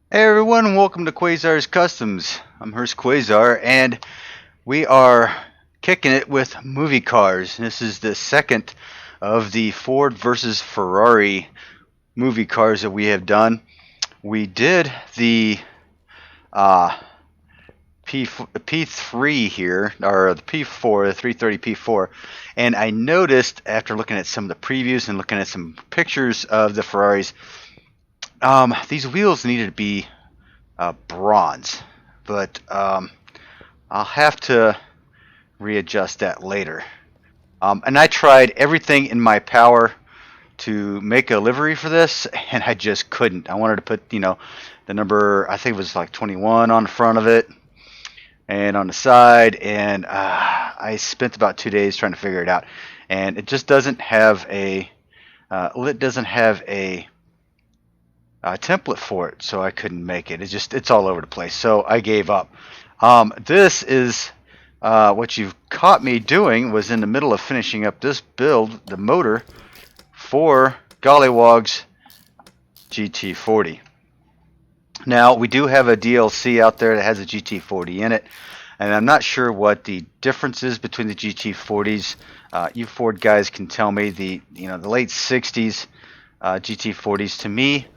Hey everyone, welcome to Quayzar's Customs. I'm Hurst Quayzar, and we are kicking it with movie cars. This is the second of the Ford versus Ferrari movie cars that we have done. We did the uh, P3 here, or the P4, the 330 P4, and I noticed after looking at some of the previews and looking at some pictures of the Ferraris, these wheels needed to be bronze, but I'll have to readjust that later. And I tried everything in my power to make a livery for this, and I just couldn't. I wanted to put, the number, I think it was like 21 on the front of it and on the side, and I spent about 2 days trying to figure it out. And it just doesn't have a template for it, so I couldn't make it. It's all over the place. So I gave up. This is what you've caught me doing was in the middle of finishing up this build, the motor for Gollywog's GT40. Now we do have a DLC out there that has a GT40 in it, and I'm not sure what the difference is between the GT40s. You Ford guys can tell me. The late 60s GT40s to me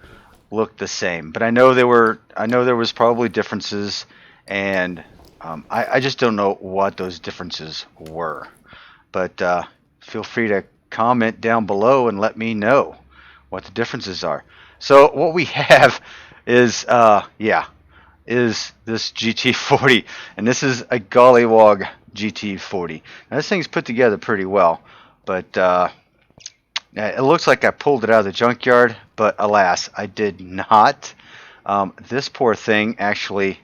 looked the same, but I know there was probably differences, and I just don't know what those differences were. But feel free to comment down below and let me know what the differences are. So what we have is is this GT40, and this is a Gollywog GT40. Now this thing's put together pretty well, but it looks like I pulled it out of the junkyard, but alas, I did not. This poor thing actually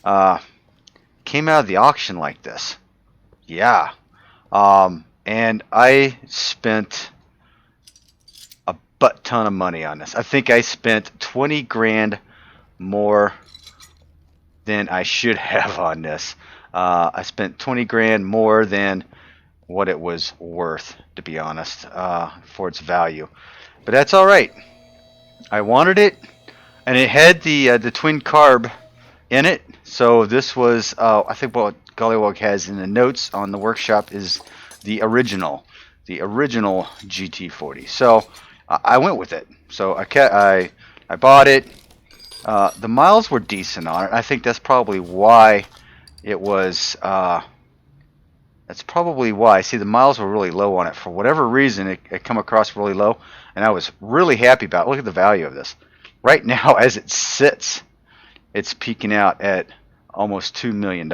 came out of the auction like this. Yeah. And I spent a butt ton of money on this. I think I spent 20 grand more than I should have on this. I spent 20 grand more than what it was worth, to be honest, for its value. But that's all right. I wanted it, and it had the twin carb in it. So this was, I think, what Gollywog has in the notes on the workshop is the original GT40. So I went with it. So I bought it. The miles were decent on it. I think that's probably why it was. That's probably why. See, the miles were really low on it. For whatever reason, it come across really low, and I was really happy about it. Look at the value of this. Right now, as it sits, it's peaking out at almost $2 million.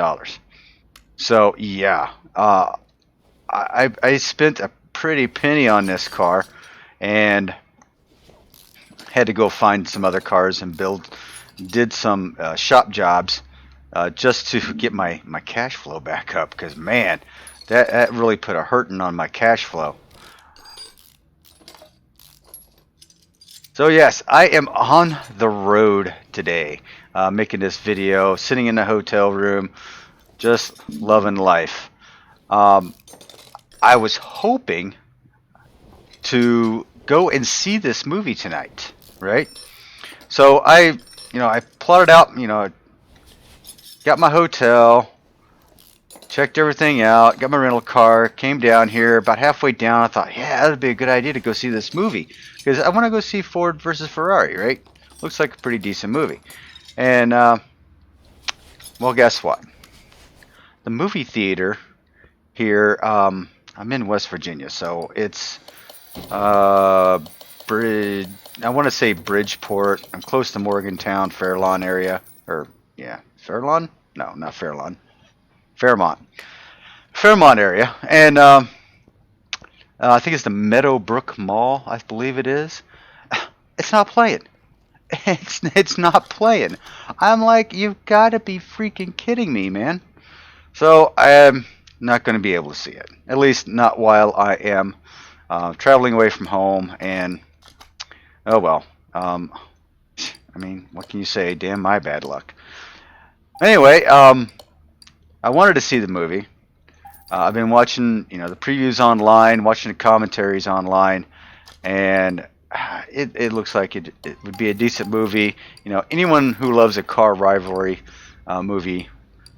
So, yeah. I spent a pretty penny on this car, and had to go find some other cars and did some shop jobs just to get my cash flow back up, because man, that really put a hurting on my cash flow. So yes, I am on the road today, making this video, sitting in the hotel room, just loving life. I was hoping to go and see this movie tonight, right? So I plotted out, got my hotel, checked everything out, got my rental car, came down here. About halfway down, I thought, yeah, that'd be a good idea to go see this movie, because I want to go see Ford versus Ferrari, right? Looks like a pretty decent movie. And well, guess what? The movie theater here, I'm in West Virginia, so it's I want to say Bridgeport. I'm close to Morgantown, Fairlawn area, or yeah, Fairlawn? No, not Fairlawn. Fairmont area, and I think it's the Meadowbrook Mall, I believe it is. It's not playing. It's not playing. I'm like, you've got to be freaking kidding me, man. So I'm not going to be able to see it. At least not while I am traveling away from home. And oh well. I mean, what can you say? Damn my bad luck. Anyway, I wanted to see the movie. I've been watching, the previews online, watching the commentaries online, and it looks like it would be a decent movie. You know, anyone who loves a car rivalry movie,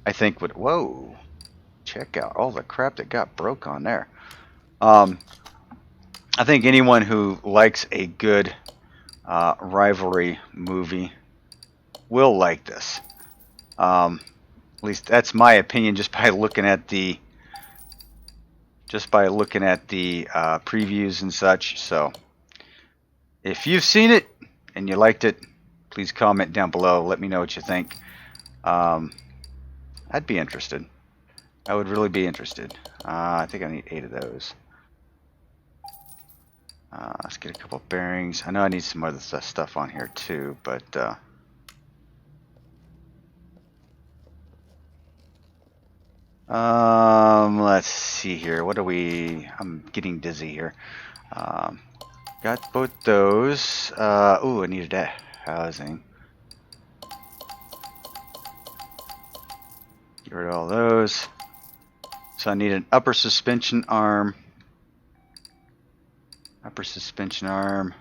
I think would. Whoa, check out all the crap that got broke on there. I think anyone who likes a good rivalry movie will like this. At least that's my opinion, just by looking at the previews and such. So, if you've seen it and you liked it, please comment down below. Let me know what you think. I'd be interested. I would really be interested. I think I need 8 of those. Let's get a couple of bearings. I know I need some other stuff on here too, but let's see here. What are we? I'm getting dizzy here. Got both those. Ooh, I needed that housing. Get rid of all those. So I need an upper suspension arm. Upper suspension arm,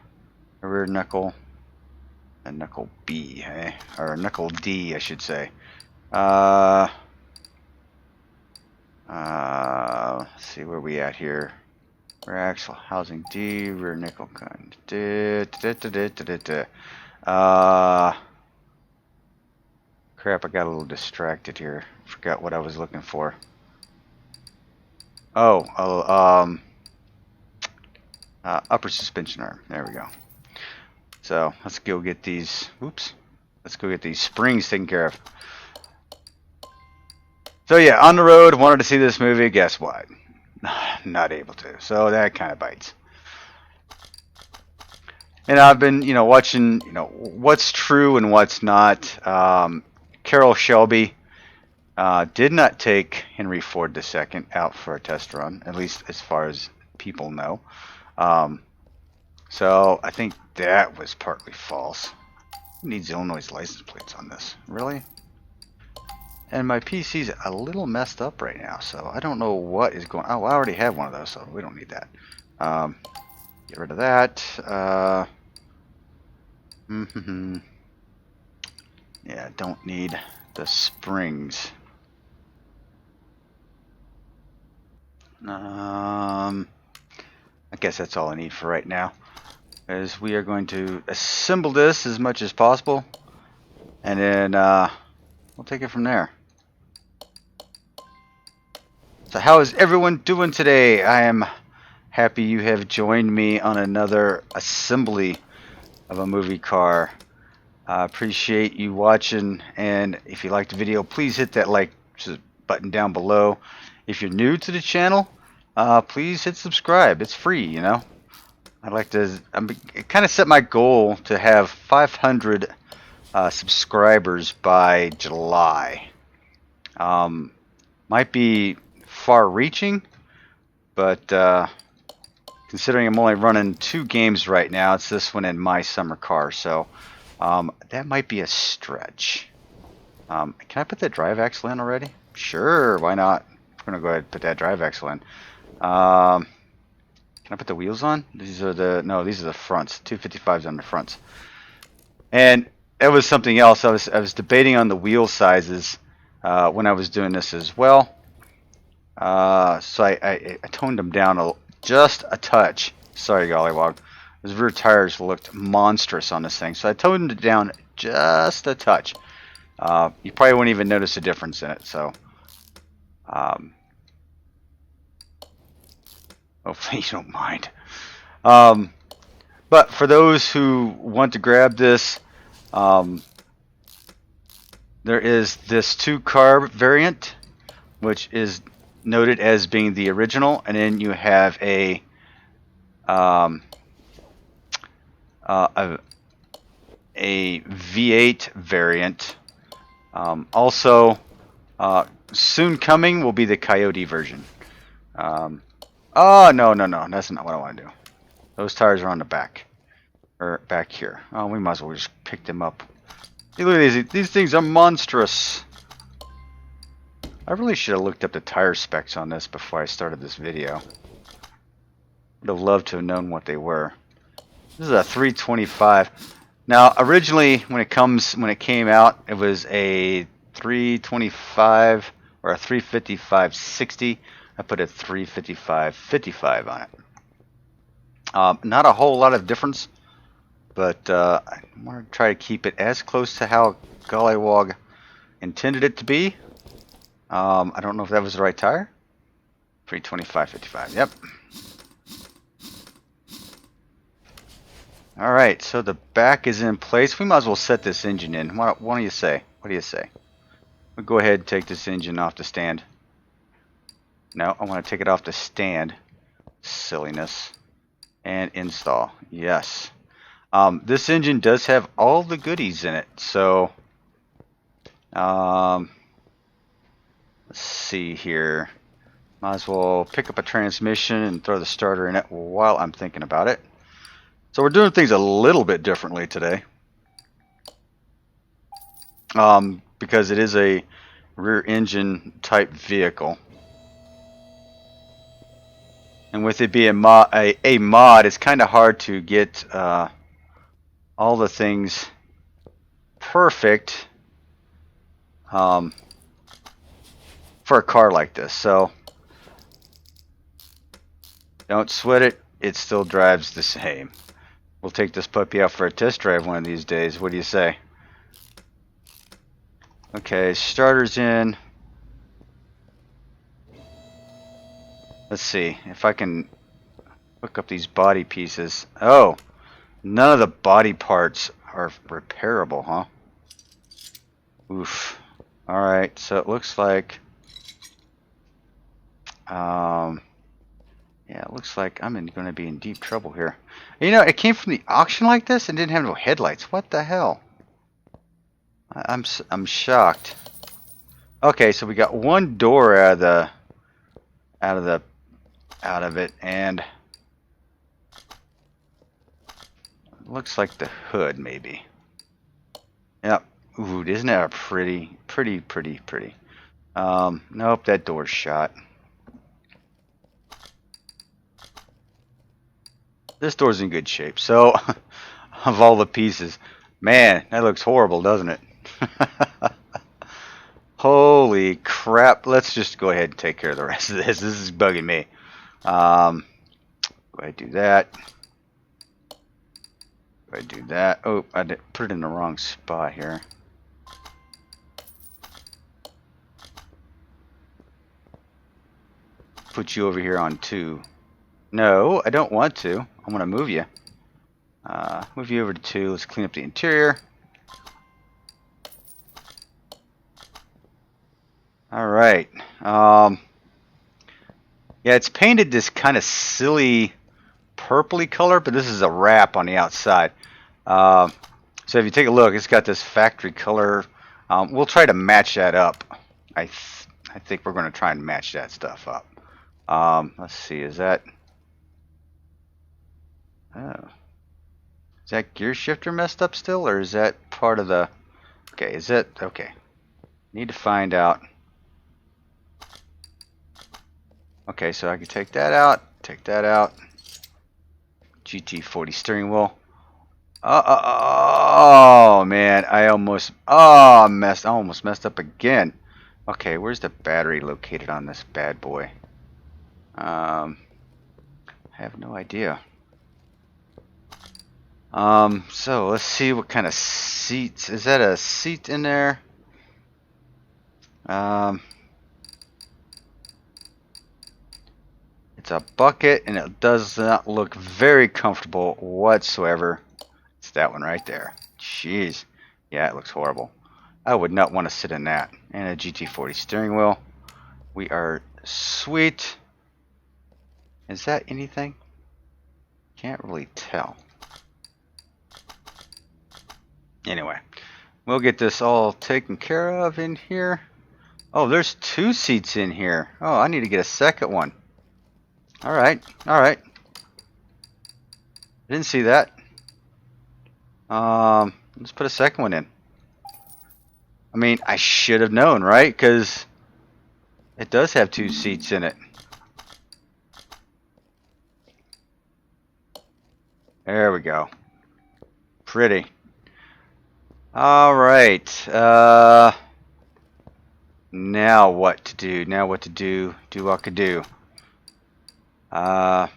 a rear knuckle, and knuckle B, hey? Or knuckle D, I should say. Let's see where we at here. Rear axle housing D, rear nickel gun. Crap, I got a little distracted here. Forgot what I was looking for. Upper suspension arm. There we go. So let's go get these. Oops. Let's go get these springs taken care of. So yeah, on the road, wanted to see this movie. Guess what? Not able to. So that kind of bites. And I've been, watching, what's true and what's not. Carroll Shelby did not take Henry Ford II out for a test run, at least as far as people know. So I think that was partly false. Who needs Illinois license plates on this? Really? And my PC's a little messed up right now, so I don't know what is going on. Oh, I already have one of those, so we don't need that. Get rid of that. Yeah, don't need the springs. I guess that's all I need for right now, as we are going to assemble this as much as possible, and then we'll take it from there. So how is everyone doing today? I am happy you have joined me on another assembly of a movie car. I appreciate you watching, and if you liked the video, please hit that like button down below. If you're new to the channel, please hit subscribe. It's free, I'd like to. I kind of set my goal to have 500 subscribers by July. Might be far-reaching, but considering I'm only running 2 games right now, it's this one and my summer car, so that might be a stretch. Can I put that drive axle in already? Sure, why not? I'm gonna go ahead and put that drive axle in. Can I put the wheels on? These are the fronts. 255s on the fronts. And it was something else. I was debating on the wheel sizes when I was doing this as well. So I toned them down just a touch. Sorry, Gollywog. Those rear tires looked monstrous on this thing, so I toned it down just a touch. You probably wouldn't even notice a difference in it. So. Hopefully you don't mind. But for those who want to grab this, there is this 2-carb variant, which is noted as being the original, and then you have a V8 variant. Also, soon coming will be the Coyote version. Oh, no, that's not what I want to do. Those tires are on the back. Or back here. Oh, we might as well just pick them up. Hey, look at these things are monstrous. I really should have looked up the tire specs on this before I started this video. Would have loved to have known what they were. This is a 325. Now, originally, when it came out, it was a 325 or a 355/60. I put a 355/55 on it. Not a whole lot of difference, but I want to try to keep it as close to how Gollywog intended it to be. I don't know if that was the right tire. 325/55. Yep. All right, so the back is in place. We might as well set this engine in. What do you say? What do you say? We'll go ahead and take this engine off the stand. No, I want to take it off the stand. Silliness. And install. Yes. This engine does have all the goodies in it. So, let's see here. Might as well pick up a transmission and throw the starter in it while I'm thinking about it. So we're doing things a little bit differently today. Because it is a rear engine type vehicle. And with it being a mod, it's kind of hard to get all the things perfect for a car like this. So don't sweat it. It still drives the same. We'll take this puppy out for a test drive one of these days. What do you say? Okay, starter's in. Let's see if I can hook up these body pieces. Oh, none of the body parts are repairable, huh? Oof. Alright, so it looks like yeah, it looks like I'm going to be in deep trouble here. You know, it came from the auction like this and didn't have no headlights. What the hell? I'm shocked. Okay, so we got one door out of it, and it looks like the hood maybe. Yep. Ooh, isn't that a pretty? Nope, that door's shot. This door's in good shape. So, of all the pieces, man, that looks horrible, doesn't it? Holy crap. Let's just go ahead and take care of the rest of this. This is bugging me. Go ahead and do that. Go ahead and do that. Oh, I put it in the wrong spot here. Put you over here on 2. No, I don't want to. I want to move you. Move you over to 2. Let's clean up the interior. Alright. Yeah, it's painted this kind of silly purpley color, but this is a wrap on the outside. So if you take a look, it's got this factory color. We'll try to match that up. I think we're going to try and match that stuff up. Let's see, is that... Oh. Is that gear shifter messed up still, or is that part of the... Okay, is that... Okay. Need to find out. Okay, so I can take that out. Take that out. GT40 steering wheel. Oh man, I almost messed up again. Okay, where's the battery located on this bad boy? I have no idea. So let's see what kind of seats. Is that a seat in there? It's a bucket, and it does not look very comfortable whatsoever. It's that one right there. Jeez. Yeah, it looks horrible. I would not want to sit in that. And a GT40 steering wheel. We are sweet. Is that anything? Can't really tell. Anyway, we'll get this all taken care of in here. Oh, there's 2 seats in here. Oh, I need to get a second one. Alright, alright. I didn't see that. Let's put a second one in. I mean, I should have known, right? Because it does have 2 seats in it. There we go. Pretty. All right. Now what to do? Now what to do? Do what I could do. So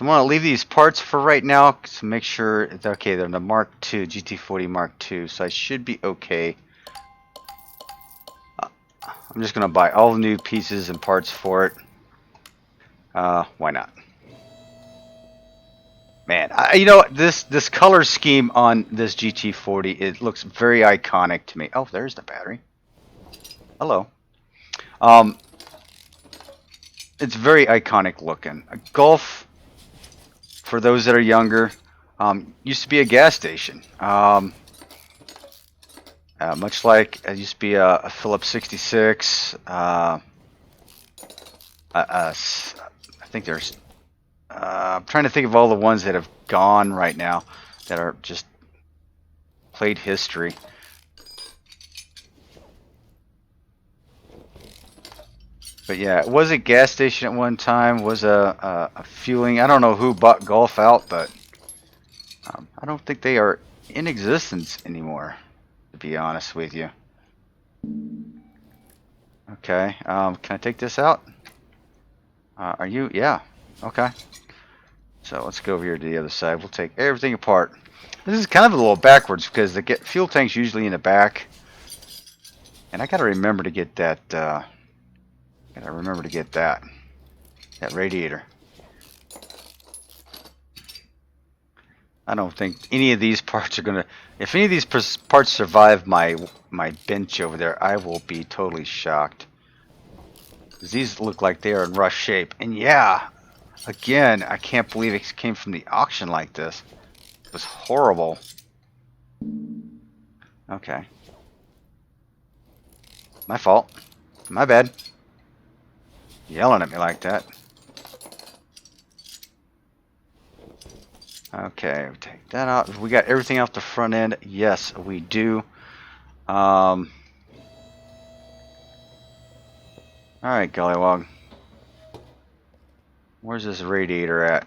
I'm going to leave these parts for right now to make sure it's okay. They're the Mark II, GT40 Mark II, so I should be okay. I'm just going to buy all the new pieces and parts for it. Why not? Man, you know what? This color scheme on this GT40, it looks very iconic to me. Oh, there's the battery. Hello. It's very iconic looking. A Golf, for those that are younger, used to be a gas station. Much like it used to be a Phillips 66. I think there's. I'm trying to think of all the ones that have gone right now that are just played history. But yeah, it was a gas station at one time. Was a fueling. I don't know who bought Golf out, but I don't think they are in existence anymore, to be honest with you. Okay, can I take this out? Are you? Yeah. Okay. So let's go over here to the other side. We'll take everything apart. This is kind of a little backwards because the fuel tank's usually in the back, and I gotta remember to get that. That radiator. I don't think any of these parts are gonna. If any of these parts survive my bench over there, I will be totally shocked. These look like they are in rough shape, and yeah, again, I can't believe it came from the auction like this. It was horrible. Okay, my fault. My bad. Yelling at me like that. Okay, take that out. We got everything off the front end. Yes, we do. Alright, Gollywog. Where's this radiator at?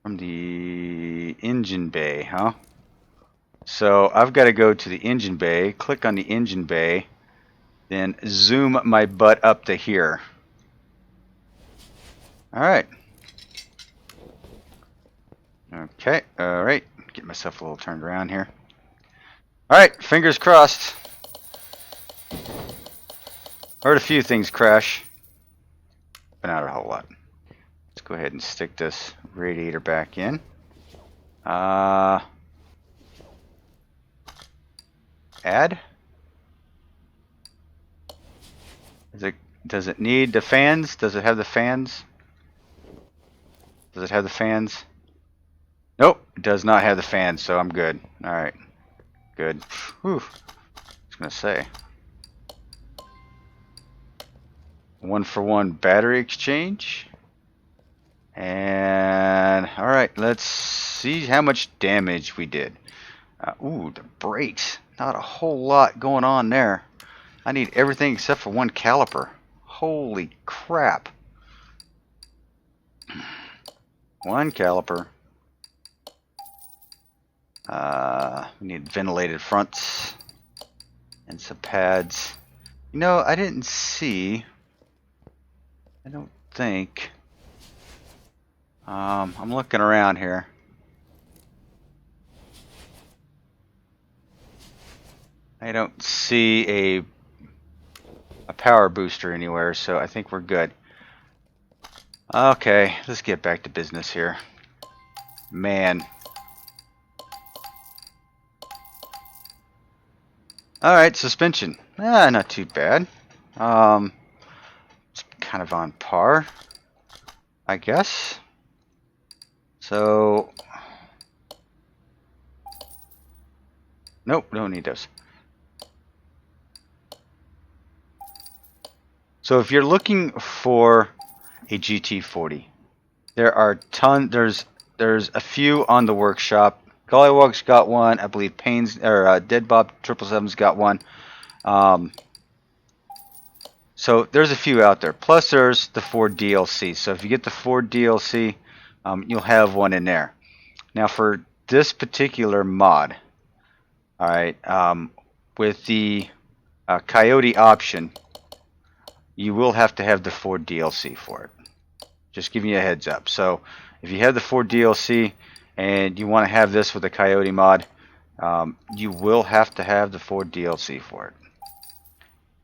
From the engine bay, huh? So I've got to go to the engine bay, click on the engine bay, then zoom my butt up to here. Alright. Okay, alright. Get myself a little turned around here. Alright, fingers crossed. Heard a few things crash, but not a whole lot. Let's go ahead and stick this radiator back in. Add? Does it need the fans? Does it have the fans? Does it have the fans? Nope, it does not have the fans, so I'm good. Alright. Good. Whew. I was gonna say. 1-for-1 battery exchange. And alright, let's see how much damage we did. Ooh, the brakes. Not a whole lot going on there. I need everything except for one caliper. Holy crap. One caliper. We need ventilated fronts and some pads. You know, I didn't see. I don't think. I'm looking around here. I don't see a power booster anywhere, so I think we're good. Okay, let's get back to business here. Man. Alright, suspension. Not too bad. It's kind of on par, I guess. So, nope, don't need those. So if you're looking for a GT40, there are there's a few on the workshop. Gollywog's got one, I believe Payne's or Dead Bob 777's got one. So there's a few out there. Plus there's the Ford DLC. So if you get the Ford DLC, you'll have one in there. Now for this particular mod, all right, with the Coyote option, you will have to have the Ford DLC for it. Just giving you a heads up. So if you have the Ford DLC and you want to have this with the Coyote mod, you will have to have the Ford DLC for it.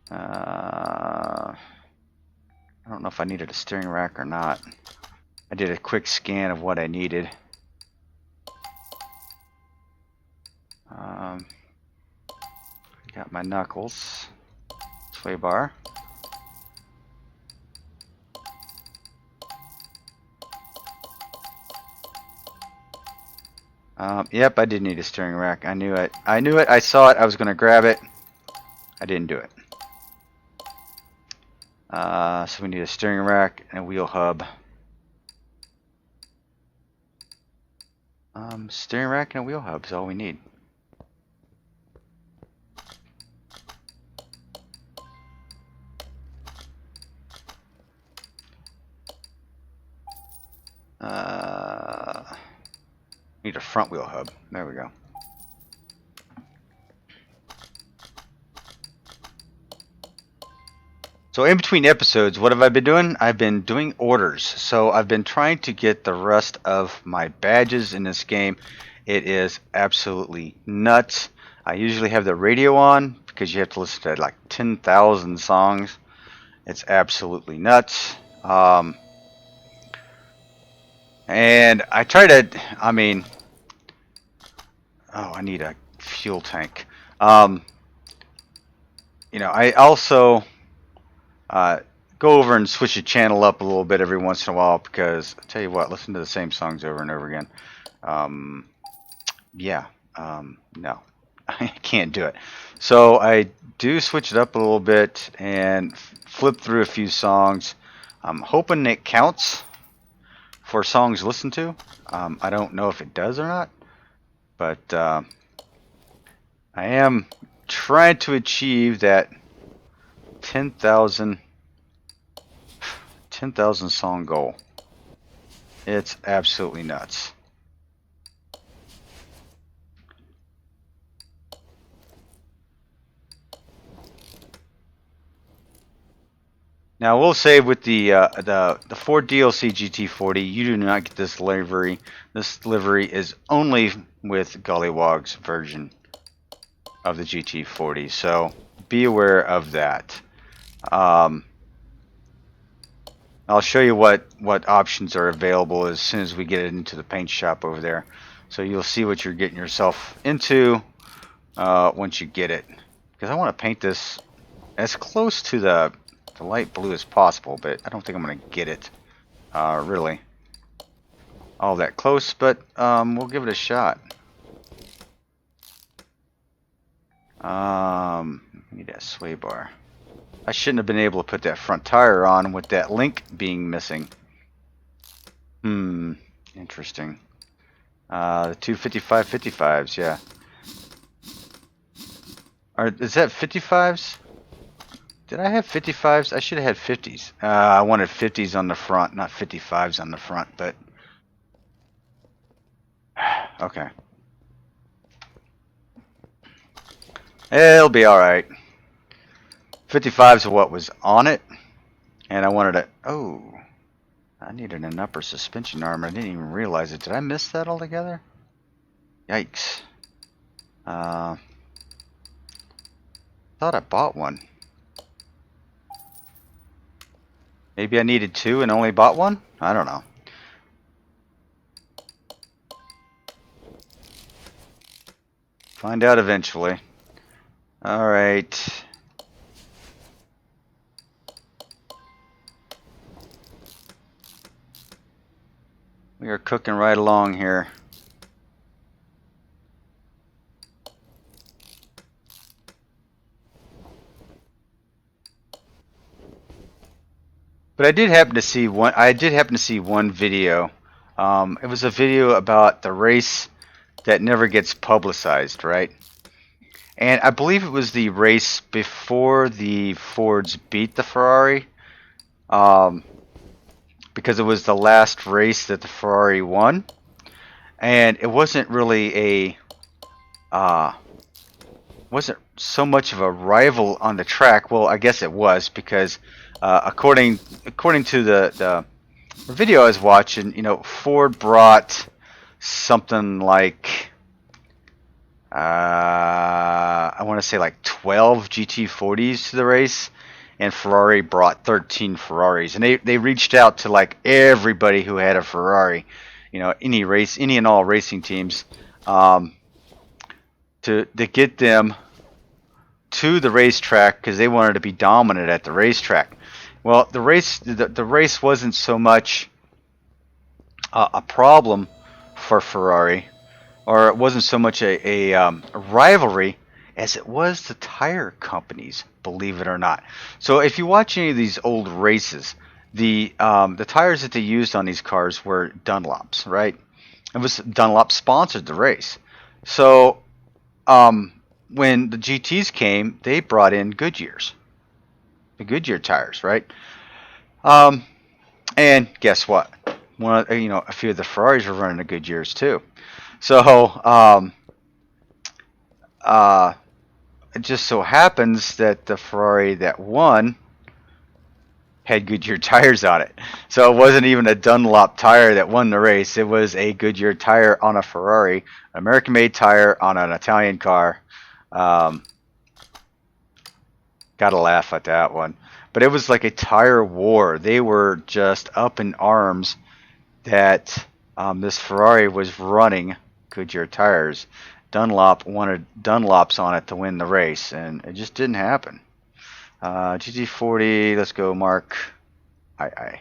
I don't know if I needed a steering rack or not. I did a quick scan of what I needed. Got my knuckles, sway bar. Yep, I did need a steering rack. I knew it. I knew it. I saw it. I was going to grab it. I didn't do it. So we need a steering rack and a wheel hub. Steering rack and a wheel hub is all we need. Need a front wheel hub. There we go. So in between episodes, what have I been doing? I've been doing orders. So I've been trying to get the rest of my badges in this game. It is absolutely nuts. I usually have the radio on because you have to listen to like 10,000 songs. It's absolutely nuts. And I try to, I mean, oh, I need a fuel tank. You know, I also go over and switch the channel up a little bit every once in a while because I tell you what, listen to the same songs over and over again. No, I can't do it. So I do switch it up a little bit and flip through a few songs. I'm hoping it counts for songs listened to. I don't know if it does or not, but I am trying to achieve that 10,000 song goal. It's absolutely nuts. Now, I will say with the Ford DLC GT40, you do not get this livery. This livery is only with Gollywog's version of the GT40, so be aware of that. I'll show you what options are available as soon as we get it into the paint shop over there. So you'll see what you're getting yourself into once you get it. Because I want to paint this as close to the light blue as possible, but I don't think I'm going to get it really all that close, but we'll give it a shot. Need that sway bar. I shouldn't have been able to put that front tire on with that link being missing. Interesting. The two 55s, yeah. Is that 55s? Did I have 55s? I should have had 50s. I wanted 50s on the front, not 55s on the front, but okay. It'll be alright. 55s are what was on it, and I wanted to, oh, I needed an upper suspension arm. I didn't even realize it. Did I miss that altogether? Yikes. Thought I bought one. Maybe I needed two and only bought one? I don't know. Find out eventually. Alright. We are cooking right along here. But I did happen to see one. I did happen to see one video. It was a video about the race that never gets publicized, right? And I believe it was the race before the Fords beat the Ferrari, because it was the last race that the Ferrari won, and it wasn't really wasn't so much of a rival on the track. Well, I guess it was, because according to the video I was watching, Ford brought something like I want to say like 12 GT40s to the race, and Ferrari brought 13 Ferraris, and they reached out to like everybody who had a Ferrari, any and all racing teams, to get them to the racetrack, because they wanted to be dominant at the racetrack. Well, the race wasn't so much a problem for Ferrari, or it wasn't so much a rivalry as it was the tire companies, believe it or not. So if you watch any of these old races, the tires that they used on these cars were Dunlops, right? It was Dunlop sponsored the race. So when the GTs came, they brought in Goodyears, the Goodyear tires, right? And guess what? A few of the Ferraris were running the Goodyears too. So it just so happens that the Ferrari that won had Goodyear tires on it. So it wasn't even a Dunlop tire that won the race. It was a Goodyear tire on a Ferrari, an American-made tire on an Italian car. Gotta laugh at that one. But it was like a tire war. They were just up in arms that this Ferrari was running Goodyear tires. Dunlop wanted Dunlops on it to win the race, and it just didn't happen. GT40, let's go, Mark. Aye.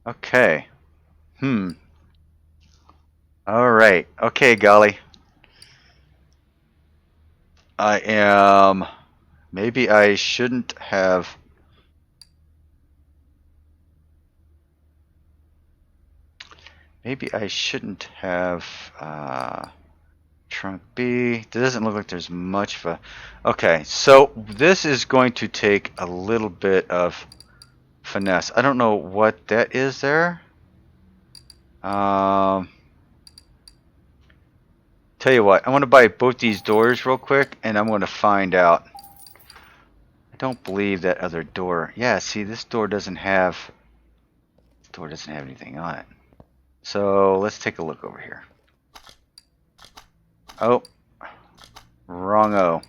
Okay. All right. Okay, Golly. Maybe I shouldn't have. Trunk B. It doesn't look like there's much of a. Okay, so this is going to take a little bit of finesse. I don't know what that is there. Tell you what, I want to buy both these doors real quick, and I'm going to find out. I don't believe that other door. Yeah, see, this door doesn't have. This door doesn't have anything on it. So let's take a look over here. Oh, wrong-o.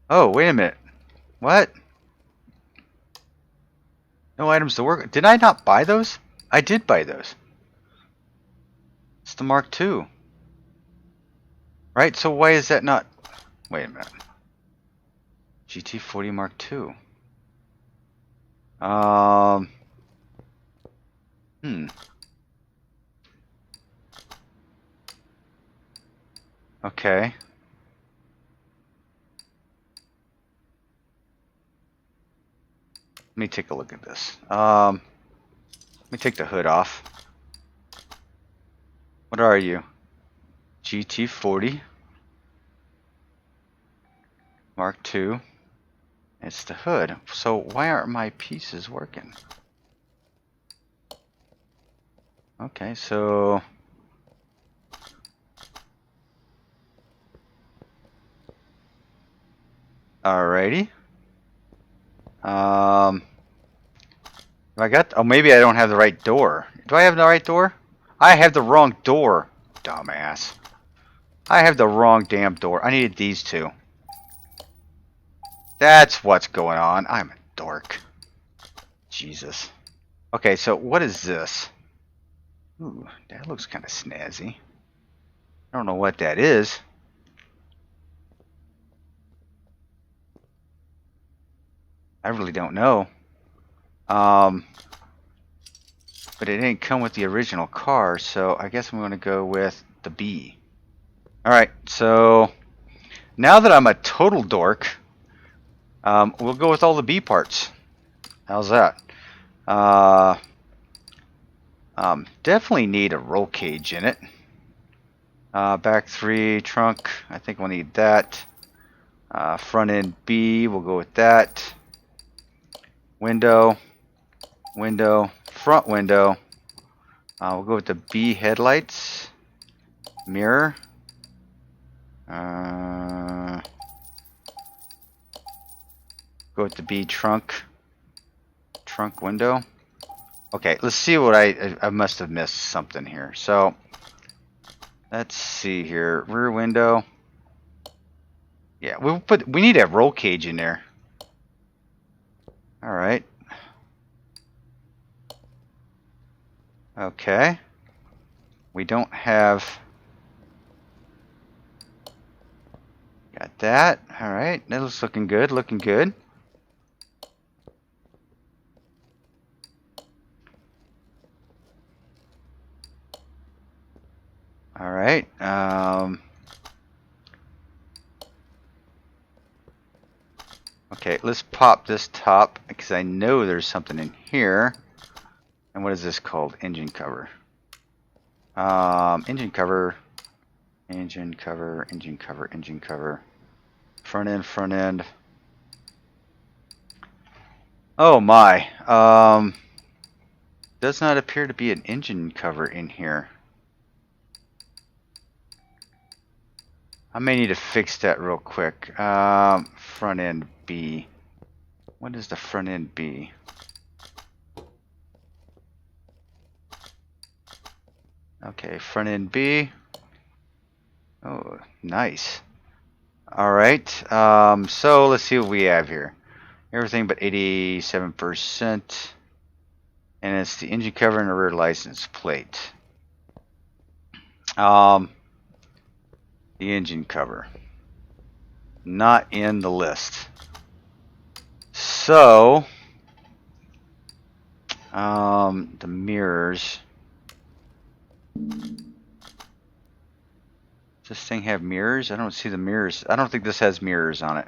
Oh, wait a minute. What? No items to work. Did I not buy those? I did buy those. It's the Mark II. Right, so why is that not... Wait a minute. GT40 Mark II. Okay. Let me take a look at this. Let me take the hood off. What are you? GT40 Mark II. It's the hood. So why aren't my pieces working? Okay, so alrighty. I got. Oh, maybe I don't have the right door. Do I have the right door? I have the wrong door, dumbass. I have the wrong damn door. I needed these two. That's what's going on. I'm a dork. Jesus. Okay, so what is this? Ooh, that looks kind of snazzy. I don't know what that is. I really don't know. But it didn't come with the original car, so I guess I'm going to go with the B. Alright, so now that I'm a total dork, we'll go with all the B parts. How's that? Definitely need a roll cage in it. Back 3, trunk, I think we'll need that. Front end B, we'll go with that. Window, front window. We'll go with the B headlights. Mirror. Go with the B trunk window. Okay, let's see what I must have missed something here. So let's see here. Rear window. Yeah, we need a roll cage in there. All right. Okay. We don't have. Got that. All right. That looks looking good. Looking good. All right. Okay, let's pop this top because I know there's something in here. And what is this called? Engine cover. Engine cover. Engine cover. Engine cover. Engine cover. Front end. Front end. Oh my. Does not appear to be an engine cover in here. I may need to fix that real quick. Front end B. What is the front end B? Okay, front end B. Oh, nice. All right. So let's see what we have here. Everything but 87%. And it's the engine cover and the rear license plate. The engine cover. Not in the list. So, the mirrors. Does this thing have mirrors? I don't see the mirrors. I don't think this has mirrors on it.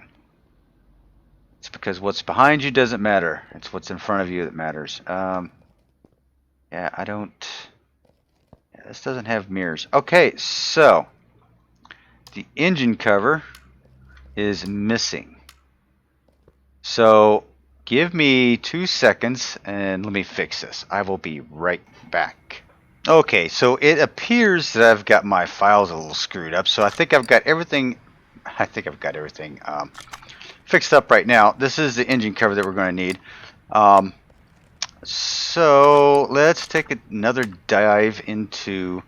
It's because what's behind you doesn't matter. It's what's in front of you that matters. Yeah, I don't. Yeah, this doesn't have mirrors. Okay, so the engine cover is missing. So give me 2 seconds and let me fix this. I will be right back. Okay, so it appears that I've got my files a little screwed up. So I think I've got everything. Fixed up right now. This is the engine cover that we're going to need. So let's take another dive into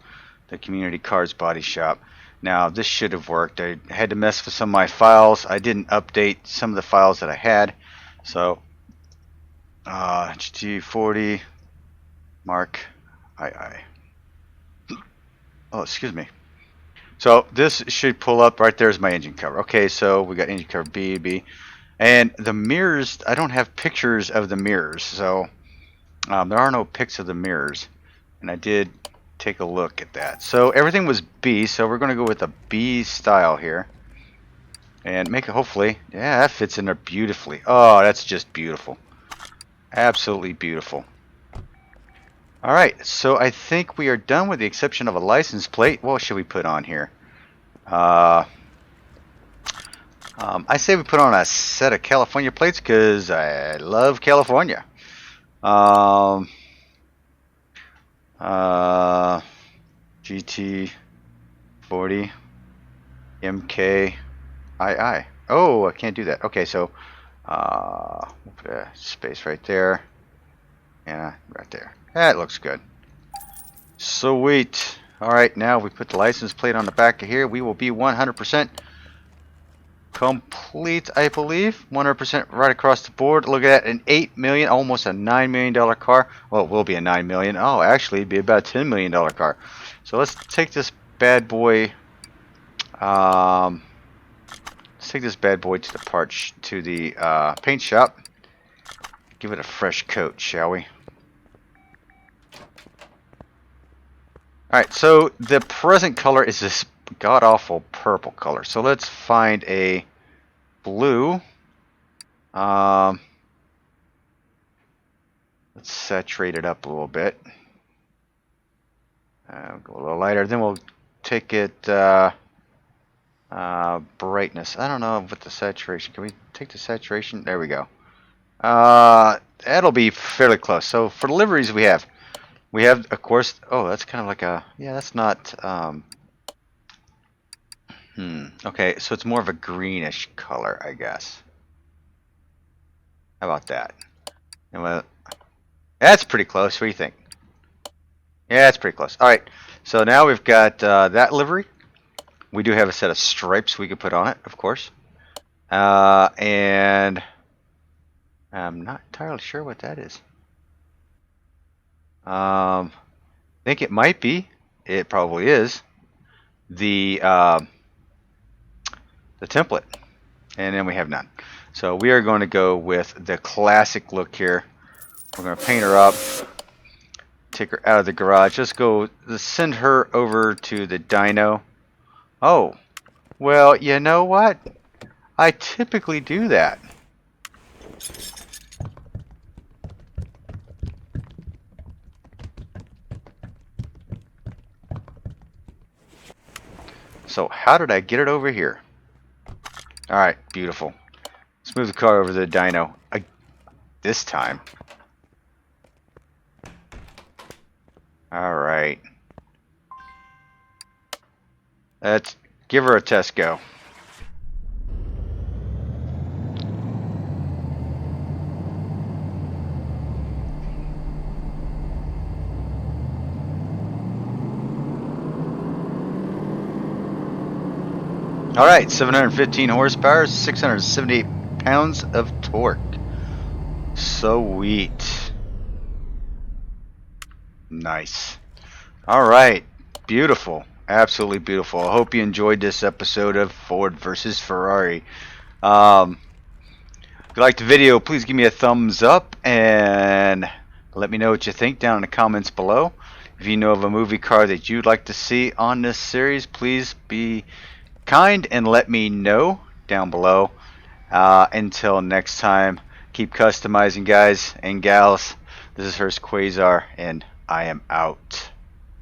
the Community Cars Body Shop. Now this should have worked. I had to mess with some of my files. I didn't update some of the files that I had. So GT40 Mark II. Oh, excuse me. So this should pull up. Right there's my engine cover. Okay, so we got engine cover B. And the mirrors, I don't have pictures of the mirrors. So there are no pics of the mirrors. And I did take a look at that. So everything was B. So we're going to go with a B style here. And make it hopefully. Yeah, that fits in there beautifully. Oh, that's just beautiful. Absolutely beautiful. Alright, so I think we are done with the exception of a license plate. What should we put on here? I say we put on a set of California plates because I love California. GT40 MKII. Oh, I can't do that. Okay, so we'll put a space right there. Yeah, right there. That looks good. Sweet. Alright, now we put the license plate on the back of here. We will be 100% complete, I believe. 100% right across the board. Look at that, an $8 million, almost a $9 million car. Well, it will be a $9 million. Oh, actually, it'd be about a $10 million car. So let's take this bad boy. Let's take this bad boy to the paint shop. Give it a fresh coat, shall we? Alright, so the present color is this god-awful purple color. So let's find a blue. Let's Let's saturate it up a little bit. Go a little lighter. Then we'll take it brightness. I don't know what the saturation. Can we take the saturation? There we go. That'll be fairly close. So for the liveries we have, of course. Oh, that's kind of like a, yeah. That's not. Okay, so it's more of a greenish color, I guess. How about that? And well, that's pretty close. What do you think? Yeah, that's pretty close. All right. So now we've got that livery. We do have a set of stripes we could put on it, of course. And I'm not entirely sure what that is. I think it might be. It probably is the template, and then we have none. So we are going to go with the classic look here. We're going to paint her up, take her out of the garage. Let's send her over to the dyno. Oh, well, you know what? I typically do that. So how did I get it over here? All right, beautiful. Let's move the car over to the dyno. This time. All right. Let's give her a test go. All right, 715 horsepower, 678 pounds of torque. Sweet. Nice. All right, beautiful. Absolutely beautiful. I hope you enjoyed this episode of Ford versus Ferrari. If you liked the video, please give me a thumbs up and let me know what you think down in the comments below. If you know of a movie car that you'd like to see on this series, please be kind and let me know down below. Until next time, keep customizing, guys and gals. This is Hurst Quayzar, and I am out.